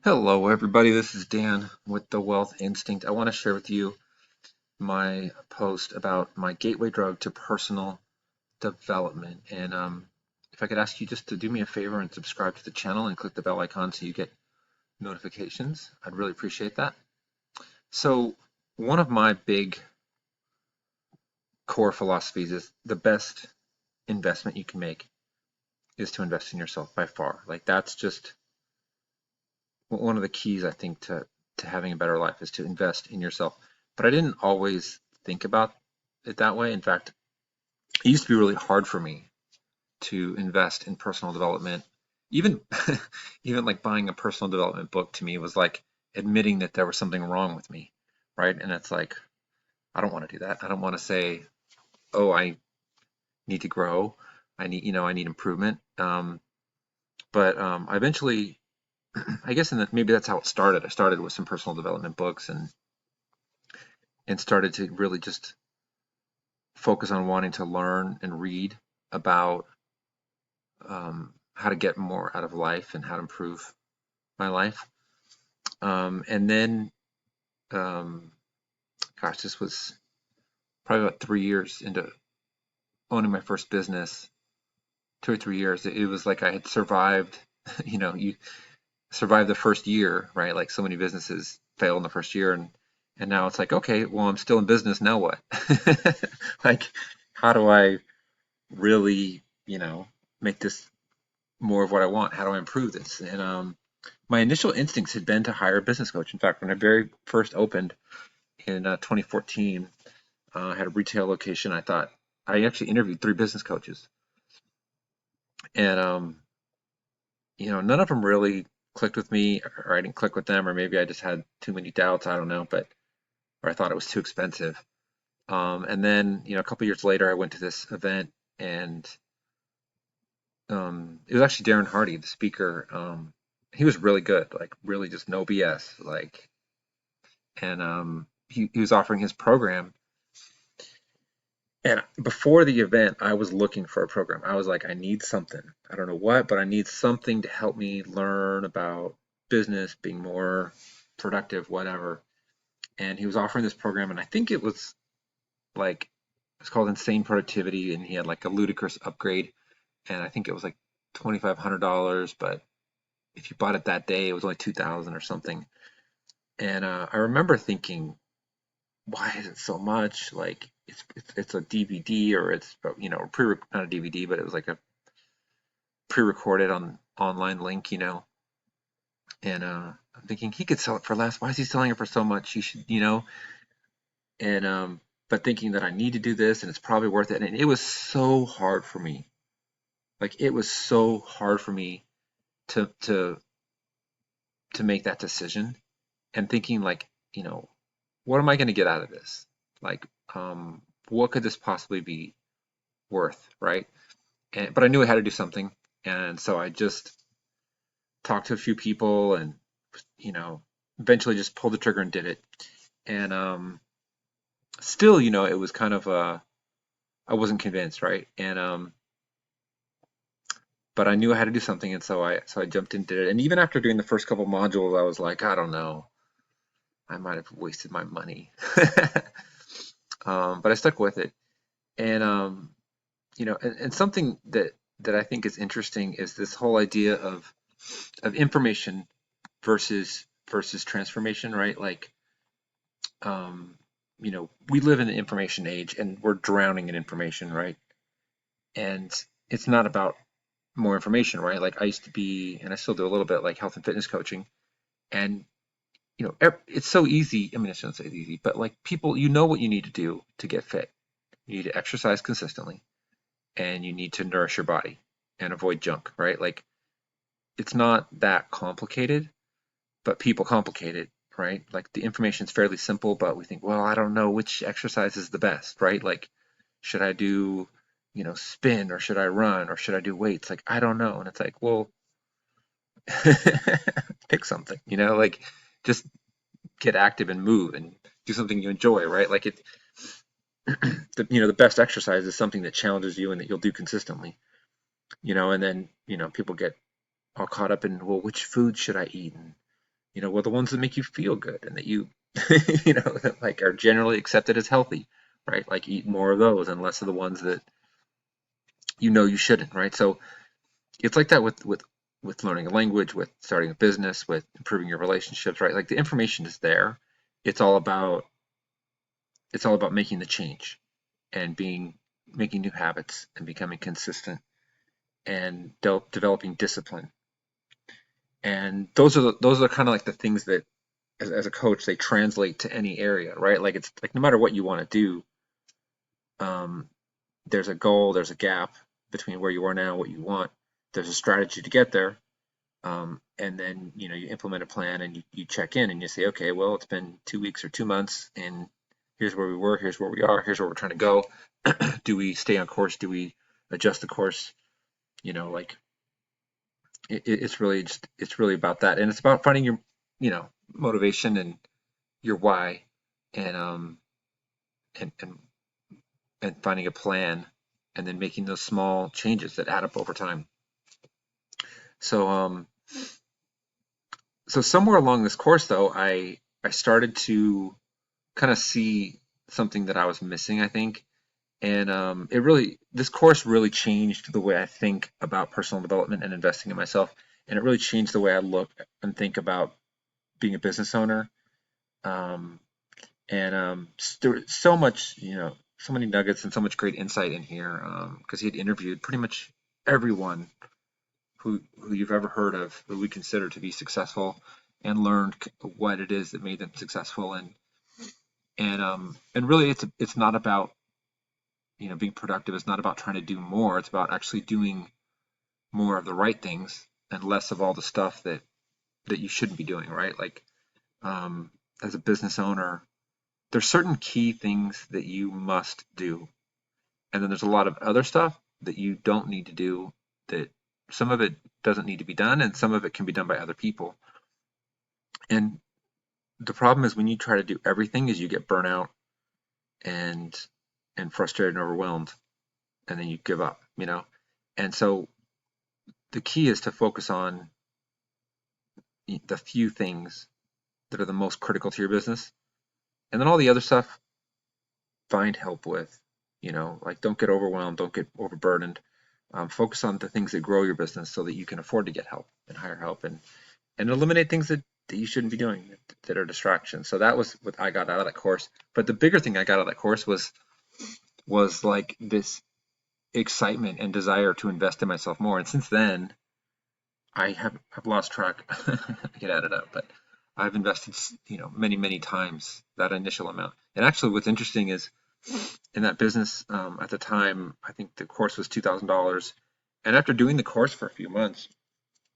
Hello, everybody. This is Dan with The Wealth Instinct. I want to share with you my post about my gateway drug to personal development. And if I could ask you just to do me a favor and subscribe to the channel and click the bell icon so you get notifications, I'd really appreciate that. So, one of my big core philosophies is the best investment you can make is to invest in yourself by far. Like, that's just one of the keys I think to having a better life is to invest in yourself. But I didn't always think about it that way. In fact, it used to be really hard for me to invest in personal development. Even even like buying a personal development book to me was like admitting that there was something wrong with me, right? And it's like I don't want to do that. I don't want to say, "Oh, I need to grow. I need improvement." But I eventually I guess maybe that's how it started. I started with some personal development books and started to really just focus on wanting to learn and read about how to get more out of life and how to improve my life. And then, um, gosh, this was probably about 3 years into owning my first business. 2 or 3 years. It was like I had survived. You survive the first year, right? Like so many businesses fail in the first year, and now it's like, okay, well, I'm still in business. Now what? Like, how do I really, make this more of what I want? How do I improve this? And my initial instincts had been to hire a business coach. In fact, when I very first opened in 2014, I had a retail location. I actually interviewed 3 business coaches, and none of them really clicked with me, or I didn't click with them, or maybe I just had too many doubts. I don't know, or I thought it was too expensive. And then, a couple years later, I went to this event, and it was actually Darren Hardy, the speaker. He was really good, like really just no BS, like, and he was offering his program. And before the event, I was looking for a program. I was like, I need something. I don't know what, but I need something to help me learn about business, being more productive, whatever. And he was offering this program, and I think it was like it's called Insane Productivity, and he had like a ludicrous upgrade, and I think it was like $2,500, but if you bought it that day, it was only 2,000 or something. And I remember thinking, why is it so much? Like it's a DVD, or it's pre not a DVD, but it was like a pre-recorded on online link, And I'm thinking he could sell it for less. Why is he selling it for so much? He should, And but thinking that I need to do this and it's probably worth it. And it was so hard for me. Like it was so hard for me to to to make that decision and thinking like, what am I going to get out of this? Like, what could this possibly be worth, right? But I knew I had to do something, and so I just talked to a few people, and you know, eventually just pulled the trigger and did it. And still, it was kind of I wasn't convinced, right? And but I knew I had to do something, and so I jumped in and did it. And even after doing the first couple modules, I was like, I don't know, I might have wasted my money. But I stuck with it, and and something that I think is interesting is this whole idea of information versus transformation, right? Like, we live in the information age, and we're drowning in information, right? And it's not about more information, right? Like I used to be, and I still do a little bit, like health and fitness coaching, and it's so easy. I mean, I shouldn't say it's easy, but like people, what you need to do to get fit. You need to exercise consistently, and you need to nourish your body and avoid junk, right? Like it's not that complicated, but people complicate it, right? Like the information is fairly simple, but we think, well, I don't know which exercise is the best, right? Like, should I do, spin, or should I run, or should I do weights? Like, I don't know. And it's like, well, pick something, like just get active and move and do something you enjoy, right? Like the best exercise is something that challenges you and that you'll do consistently, and then, people get all caught up in, well, which food should I eat? And Well, the ones that make you feel good and that you, that like are generally accepted as healthy, right? Like eat more of those and less of the ones that you shouldn't, right? So it's like that with learning a language, with starting a business, with improving your relationships, right? Like the information is there. It's all about it's all about making the change and being making new habits and becoming consistent and developing discipline. And those are kind of like the things that as a coach they translate to any area, right? Like it's like no matter what you want to do, there's a goal, there's a gap between where you are now and what you want. There's a strategy to get there. And then you implement a plan and you check in and you say, okay, well, it's been 2 weeks or 2 months, and here's where we were, here's where we are, here's where we're trying to go. Do we stay on course? Do we adjust the course? Like it's really about that, and it's about finding your motivation and your why, and and and and finding a plan, and then making those small changes that add up over time. So so somewhere along this course though, I started to kind of see something that I was missing, I think. And this course really changed the way I think about personal development and investing in myself. And it really changed the way I look and think about being a business owner. Um, and there was so much, so many nuggets and so much great insight in here, because he had interviewed pretty much everyone who you've ever heard of who we consider to be successful, and learned what it is that made them successful. And really it's not about being productive. It's not about trying to do more. It's about actually doing more of the right things and less of all the stuff that you shouldn't be doing, right? Like as a business owner, there's certain key things that you must do, and then there's a lot of other stuff that you don't need to do, that some of it doesn't need to be done and some of it can be done by other people. And the problem is when you try to do everything is you get burnout and frustrated and overwhelmed, and then you give up. And so the key is to focus on the few things that are the most critical to your business, and then all the other stuff, find help with. Like don't get overwhelmed, don't get overburdened. Focus on the things that grow your business so that you can afford to get help and hire help, and eliminate things that you shouldn't be doing, that are distractions. So that was what I got out of that course. But the bigger thing I got out of that course was like this excitement and desire to invest in myself more. And since then, I've lost track. I could add it up, but I've invested, many, many times that initial amount. And actually, what's interesting is in that business, at the time, I think the course was $2,000. And after doing the course for a few months,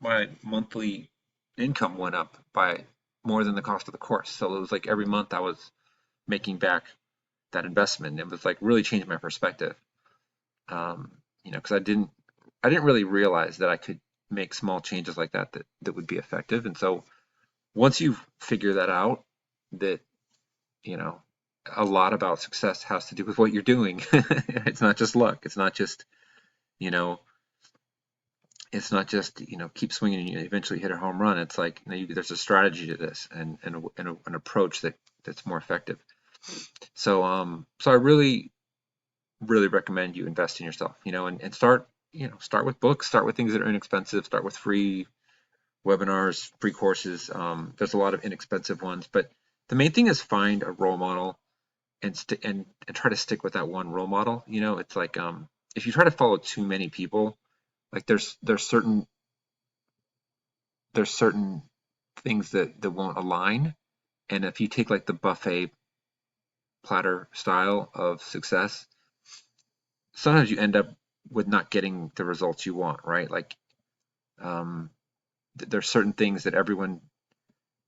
my monthly income went up by more than the cost of the course. So it was like every month I was making back that investment. It was like really changed my perspective. Because I didn't really realize that I could make small changes like that would be effective. And so once you figure that out, that you know a lot about success has to do with what you're doing. It's not just luck. You know, it's not just keep swinging and you eventually hit a home run. It's like there's a strategy to this, and an approach that's more effective. So I really recommend you invest in yourself, and start with books, start with things that are inexpensive, start with free webinars, free courses. There's a lot of inexpensive ones, but the main thing is find a role model and try to stick with that one role model. It's like if you try to follow too many people, like there's certain things that won't align. And if you take like the buffet platter style of success, sometimes you end up with not getting the results you want, right? Like um, there's certain things that everyone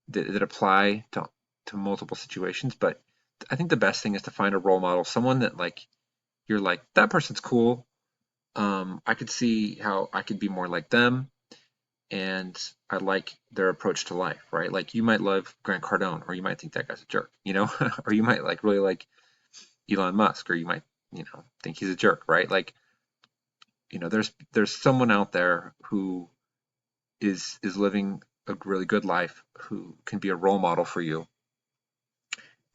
that apply to multiple situations, but I think the best thing is to find a role model, someone that like you're like that person's cool. I could see how I could be more like them, and I like their approach to life, right? Like you might love Grant Cardone, or you might think that guy's a jerk, or you might like really like Elon Musk, or you might think he's a jerk, right? Like there's someone out there who is living a really good life who can be a role model for you,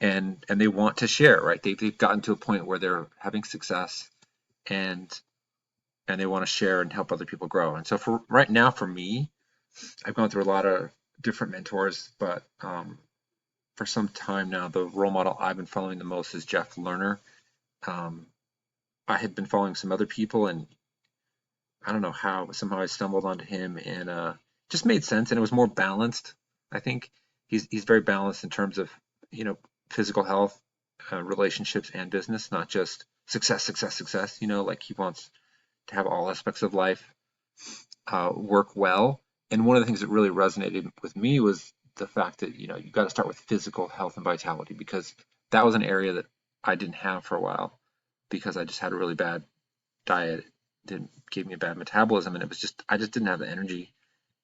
and they want to share, right? They've gotten to a point where they're having success, and they want to share and help other people grow. And so for right now, for me, I've gone through a lot of different mentors, but for some time now, the role model I've been following the most is Jeff Lerner. Um, I had been following some other people, and I don't know how, but somehow I stumbled onto him, and just made sense, and it was more balanced. I think he's very balanced in terms of, you know, physical health, relationships, and business, not just success, success, success. You know, like he wants to have all aspects of life work well. And one of the things that really resonated with me was the fact that, you know, you got to start with physical health and vitality, because that was an area that I didn't have for a while, because I just had a really bad diet. Didn't gave me a bad metabolism, and it was just I just didn't have the energy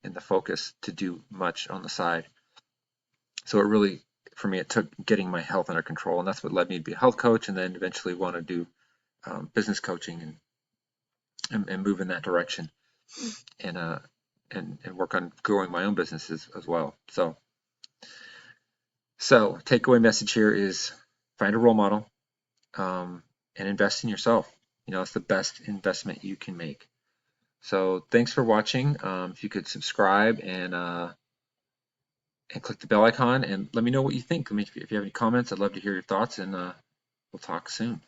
and the focus to do much on the side. So it really, for me, it took getting my health under control, and that's what led me to be a health coach, and then eventually want to do business coaching, and move in that direction, and work on growing my own businesses as well. So takeaway message here is find a role model, and invest in yourself. You know, it's the best investment you can make. So thanks for watching. If you could subscribe and click the bell icon, and let me know what you think. I mean, if you have any comments, I'd love to hear your thoughts, and we'll talk soon.